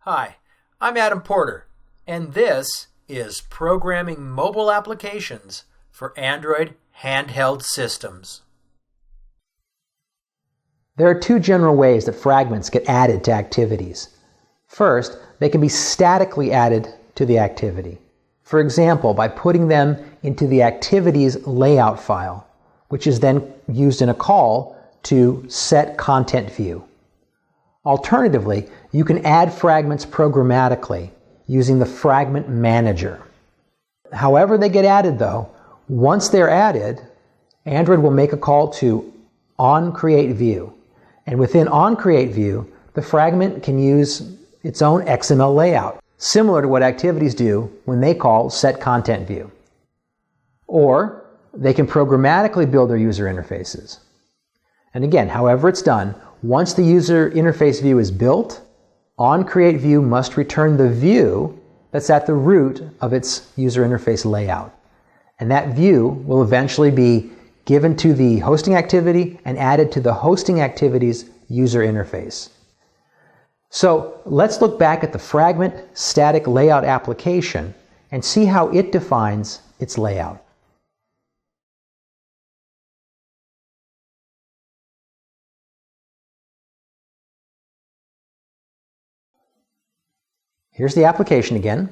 Hi, I'm Adam Porter, and this is Programming Mobile Applications for Android Handheld Systems. There are two general ways that fragments get added to activities. First, they can be statically added to the activity. For example, by putting them into the activity's layout file, which is then used in a call to set content view. Alternatively, you can add fragments programmatically using the Fragment Manager. However they get added though, once they're added, Android will make a call to onCreateView. And within onCreateView, the fragment can use its own XML layout, similar to what activities do when they call setContentView. Or they can programmatically build their user interfaces. And again, however it's done, once the user interface view is built, onCreateView must return the view that's at the root of its user interface layout. And that view will eventually be given to the hosting activity and added to the hosting activity's user interface. So let's look back at the Fragment static layout application and see how it defines its layout. Here's the application again.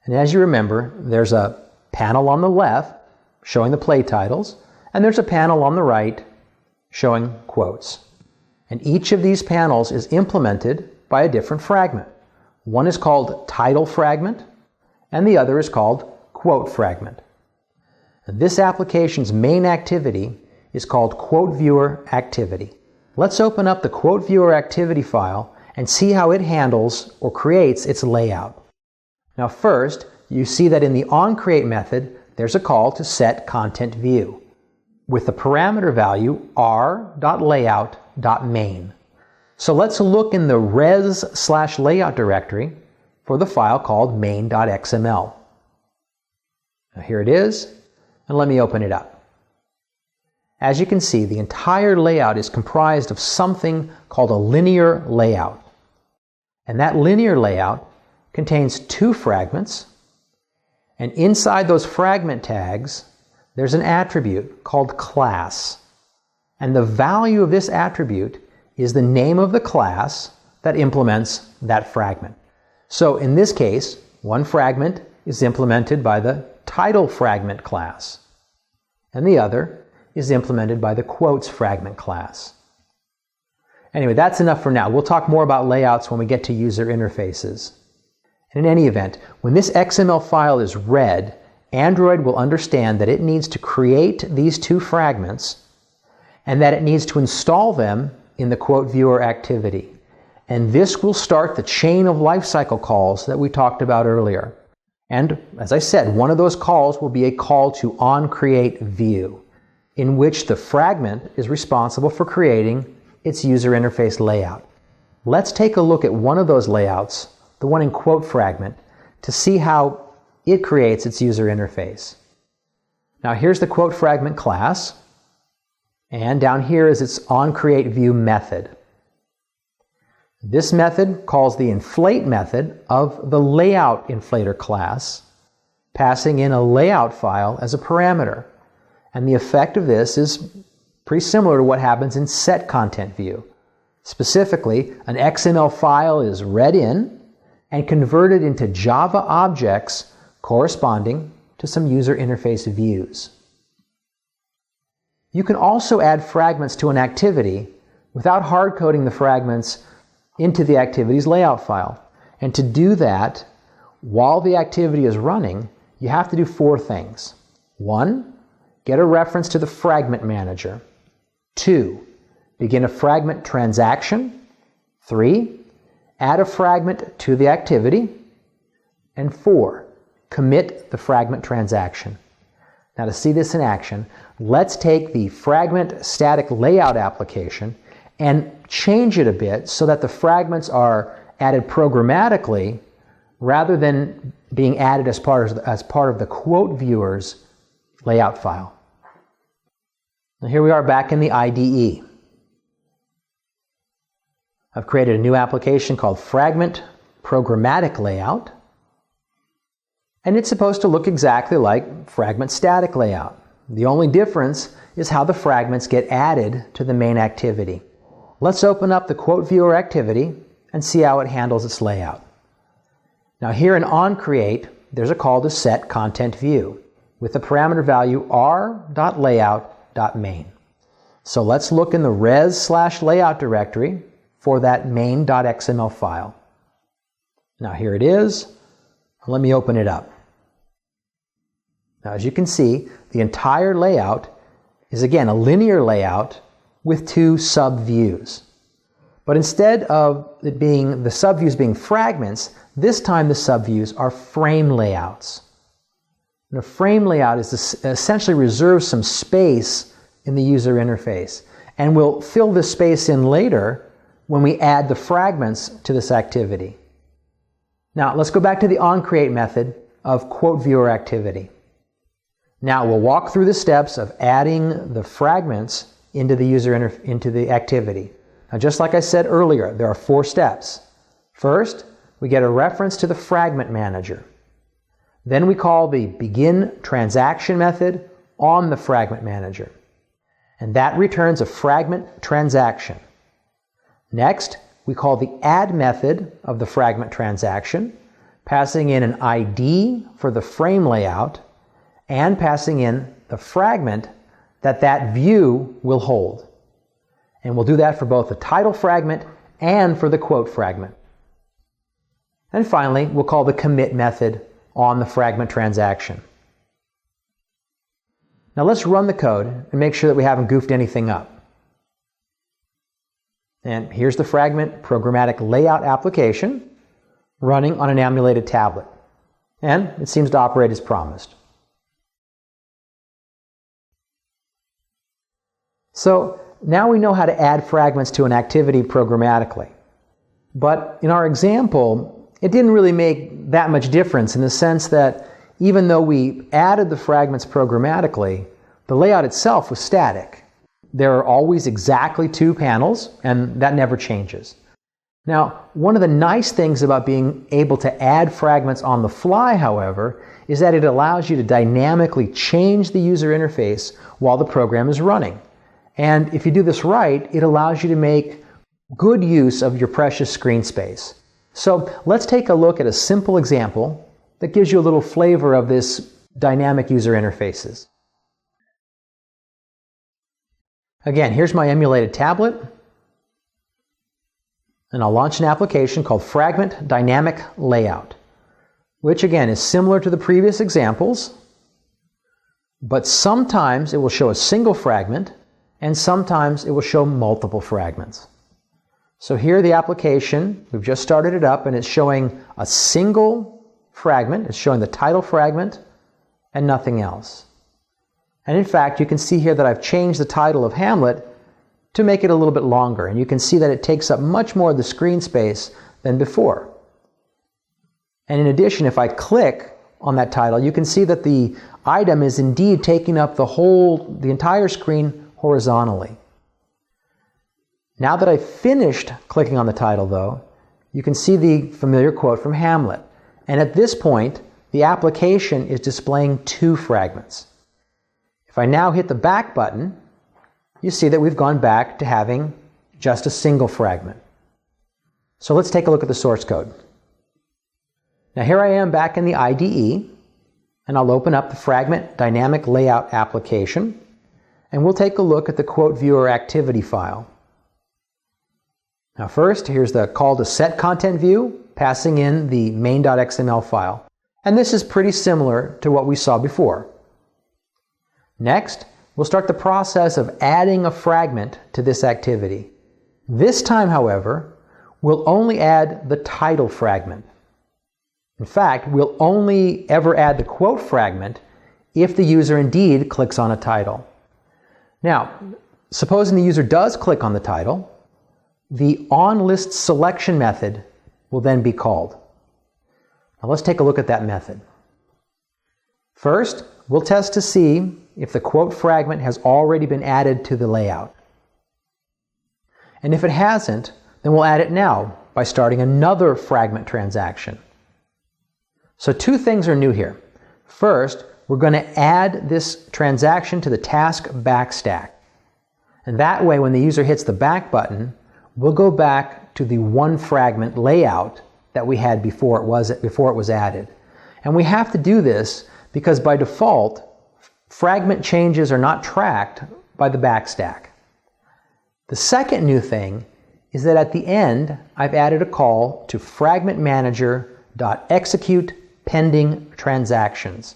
And as you remember, there's a panel on the left showing the play titles, and there's a panel on the right showing quotes. And each of these panels is implemented by a different fragment. One is called Title Fragment, and the other is called Quote Fragment. And this application's main activity is called Quote Viewer Activity. Let's open up the Quote Viewer Activity file and see how it handles or creates its layout. Now first, you see that in the onCreate method, there's a call to set content view with the parameter value r.layout.main. So let's look in the res/layout directory for the file called main.xml. Now here it is, and let me open it up. As you can see, the entire layout is comprised of something called a linear layout. And that linear layout contains two fragments, and inside those fragment tags, there's an attribute called class. And the value of this attribute is the name of the class that implements that fragment. So in this case, one fragment is implemented by the title fragment class, and the other is implemented by the quotes fragment class. Anyway, that's enough for now. We'll talk more about layouts when we get to user interfaces. And in any event, when this XML file is read, Android will understand that it needs to create these two fragments and that it needs to install them in the Quote Viewer activity. And this will start the chain of lifecycle calls that we talked about earlier. And as I said, one of those calls will be a call to onCreateView, in which the fragment is responsible for creating its user interface layout. Let's take a look at one of those layouts, the one in Quote Fragment, to see how it creates its user interface. Now here's the Quote Fragment class, and down here is its onCreateView method. This method calls the inflate method of the layout inflator class, passing in a layout file as a parameter. And the effect of this is pretty similar to what happens in setContentView. Specifically, an XML file is read in and converted into Java objects corresponding to some user interface views. You can also add fragments to an activity without hard-coding the fragments into the activity's layout file. And to do that, while the activity is running, you have to do four things. 1, get a reference to the Fragment Manager. 2, begin a fragment transaction. 3, add a fragment to the activity. And 4, commit the fragment transaction. Now to see this in action, let's take the Fragment static layout application and change it a bit so that the fragments are added programmatically rather than being added as part of the Quote Viewer's layout file. Now here we are back in the IDE. I've created a new application called Fragment Programmatic Layout, and it's supposed to look exactly like Fragment Static Layout. The only difference is how the fragments get added to the main activity. Let's open up the Quote Viewer activity and see how it handles its layout. Now here in onCreate, there's a call to set content view with the parameter value r.layout.main. So let's look in the res/layout directory for that main.xml file. Now here it is. Let me open it up. Now as you can see, the entire layout is again a linear layout with two subviews. But instead of it being the subviews being fragments, this time the subviews are frame layouts. And a frame layout essentially reserves some space in the user interface, and we'll fill this space in later when we add the fragments to this activity. Now let's go back to the onCreate method of Quote Viewer activity. Now we'll walk through the steps of adding the fragments into the activity. Now just like I said earlier, there are 4 steps. First, we get a reference to the fragment manager. Then we call the begin transaction method on the fragment manager. And that returns a fragment transaction. Next, we call the add method of the fragment transaction, passing in an ID for the frame layout and passing in the fragment that view will hold. And we'll do that for both the title fragment and for the quote fragment. And finally, we'll call the commit method on the fragment transaction. Now let's run the code and make sure that we haven't goofed anything up. And here's the Fragment Programmatic Layout application running on an emulated tablet. And it seems to operate as promised. So now we know how to add fragments to an activity programmatically. But in our example, it didn't really make that much difference in the sense that even though we added the fragments programmatically, the layout itself was static. There are always exactly 2 panels, and that never changes. Now, one of the nice things about being able to add fragments on the fly, however, is that it allows you to dynamically change the user interface while the program is running. And if you do this right, it allows you to make good use of your precious screen space. So let's take a look at a simple example that gives you a little flavor of this dynamic user interfaces. Again, here's my emulated tablet, and I'll launch an application called Fragment Dynamic Layout, which again is similar to the previous examples, but sometimes it will show a single fragment and sometimes it will show multiple fragments. So here the application, we've just started it up and it's showing a single fragment. It's showing the title fragment and nothing else. And in fact, you can see here that I've changed the title of Hamlet to make it a little bit longer. And you can see that it takes up much more of the screen space than before. And in addition, if I click on that title, you can see that the item is indeed taking up the entire screen horizontally. Now that I've finished clicking on the title, though, you can see the familiar quote from Hamlet. And at this point, the application is displaying 2 fragments. If I now hit the back button, you see that we've gone back to having just a single fragment. So let's take a look at the source code. Now here I am back in the IDE, and I'll open up the Fragment Dynamic Layout application, and we'll take a look at the Quote Viewer activity file. Now first, here's the call to set content view, passing in the main.xml file. And this is pretty similar to what we saw before. Next, we'll start the process of adding a fragment to this activity. This time, however, we'll only add the title fragment. In fact, we'll only ever add the quote fragment if the user indeed clicks on a title. Now, supposing the user does click on the title, the onListSelection method will then be called. Now let's take a look at that method. First, we'll test to see if the quote fragment has already been added to the layout. And if it hasn't, then we'll add it now by starting another fragment transaction. So two things are new here. First, we're going to add this transaction to the task back stack. And that way, when the user hits the back button, we'll go back to the one fragment layout that we had before it was added. And we have to do this because by default, fragment changes are not tracked by the back stack. The second new thing is that at the end, I've added a call to fragment manager.execute pending transactions.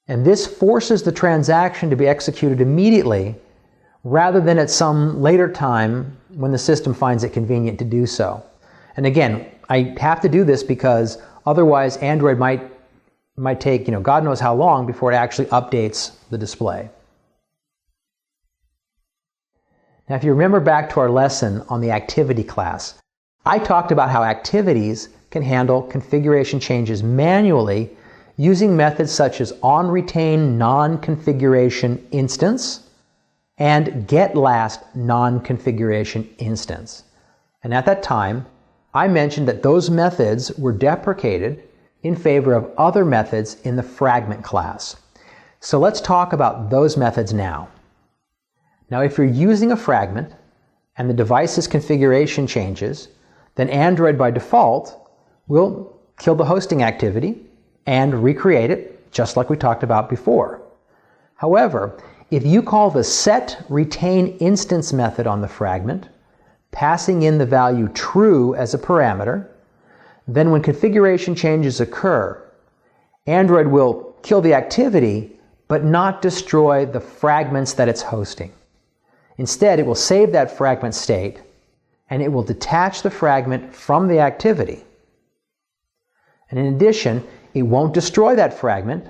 And this forces the transaction to be executed immediately rather than at some later time when the system finds it convenient to do so. And again, I have to do this because otherwise Android might take, God knows how long before it actually updates the display. Now, if you remember back to our lesson on the activity class, I talked about how activities can handle configuration changes manually using methods such as onRetain non-configuration instance and getLast non-configuration instance. And at that time, I mentioned that those methods were deprecated in favor of other methods in the Fragment class. So let's talk about those methods now. Now, if you're using a fragment and the device's configuration changes, then Android by default will kill the hosting activity and recreate it just like we talked about before. However, if you call the setRetainInstance method on the fragment, passing in the value true as a parameter, then when configuration changes occur, Android will kill the activity but not destroy the fragments that it's hosting. Instead, it will save that fragment state and it will detach the fragment from the activity. And in addition, it won't destroy that fragment,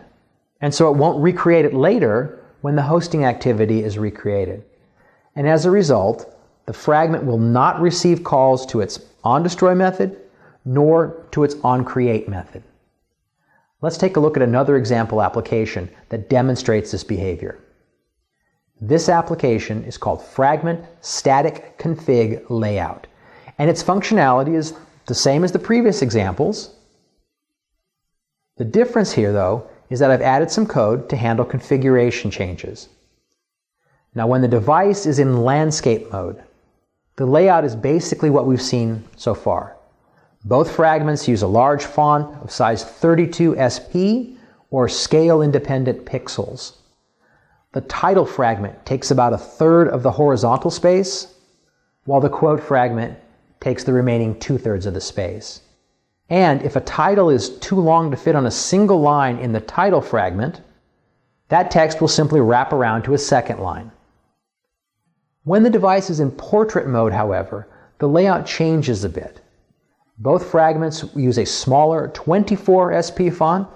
and so it won't recreate it later when the hosting activity is recreated. And as a result, the fragment will not receive calls to its onDestroy method nor to its onCreate method. Let's take a look at another example application that demonstrates this behavior. This application is called Fragment Static Config Layout, and its functionality is the same as the previous examples. The difference here, though, is that I've added some code to handle configuration changes. Now, when the device is in landscape mode, the layout is basically what we've seen so far. Both fragments use a large font of size 32 SP or scale-independent pixels. The title fragment takes about a third of the horizontal space, while the quote fragment takes the remaining 2/3 of the space. And if a title is too long to fit on a single line in the title fragment, that text will simply wrap around to a second line. When the device is in portrait mode, however, the layout changes a bit. Both fragments use a smaller 24 SP font,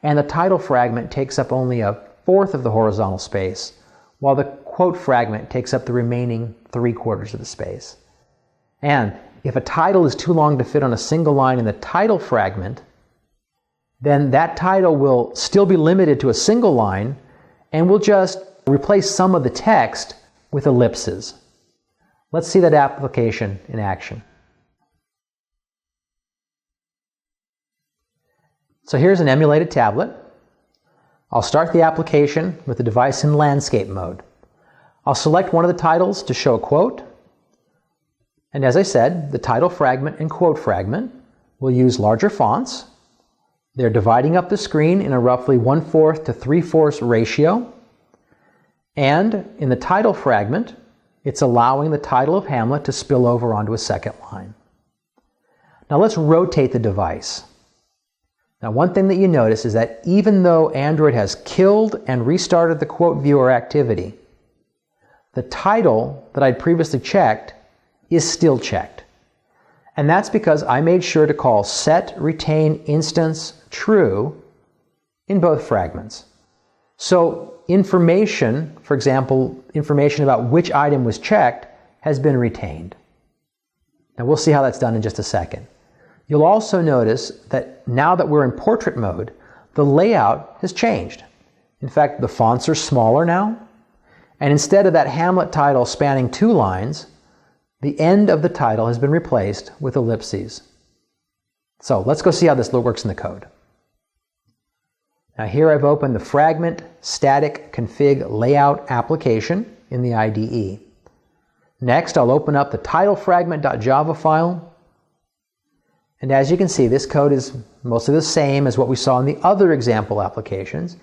and the title fragment takes up only a fourth of the horizontal space, while the quote fragment takes up the remaining 3/4 of the space. And if a title is too long to fit on a single line in the title fragment, then that title will still be limited to a single line, and we'll just replace some of the text with ellipses. Let's see that application in action. So here's an emulated tablet. I'll start the application with the device in landscape mode. I'll select one of the titles to show a quote. And as I said, the title fragment and quote fragment will use larger fonts. They're dividing up the screen in a roughly 1/4 to 3/4 ratio. And in the title fragment, it's allowing the title of Hamlet to spill over onto a second line. Now let's rotate the device. Now, one thing that you notice is that even though Android has killed and restarted the quote viewer activity, the title that I'd previously checked is still checked. And that's because I made sure to call setRetainInstance true in both fragments. So information, for example, information about which item was checked, has been retained. Now we'll see how that's done in just a second. You'll also notice that now that we're in portrait mode, the layout has changed. In fact, the fonts are smaller now, and instead of that Hamlet title spanning 2 lines, the end of the title has been replaced with ellipses. So let's go see how this works in the code. Now here I've opened the Fragment static config layout application in the IDE. Next, I'll open up the title fragment.java file. And as you can see, this code is mostly the same as what we saw in the other example applications,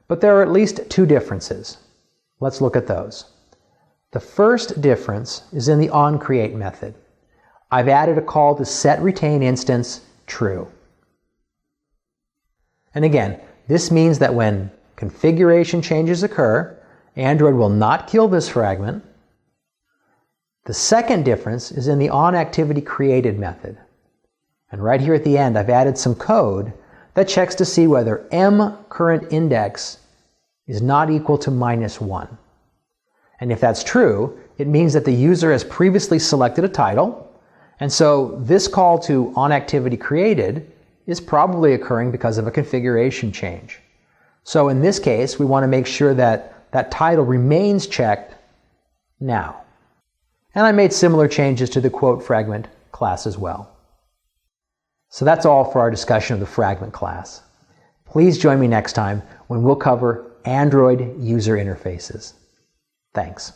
but there are at least two differences. Let's look at those. The first difference is in the onCreate method. I've added a call to setRetaininstance true. And again, this means that when configuration changes occur, Android will not kill this fragment. The second difference is in the onActivityCreated method. And right here at the end, I've added some code that checks to see whether mCurrentIndex is not equal to -1. And if that's true, it means that the user has previously selected a title, and so this call to onActivityCreated is probably occurring because of a configuration change. So in this case, we want to make sure that that title remains checked now. And I made similar changes to the quote fragment class as well. So that's all for our discussion of the Fragment class. Please join me next time when we'll cover Android user interfaces. Thanks.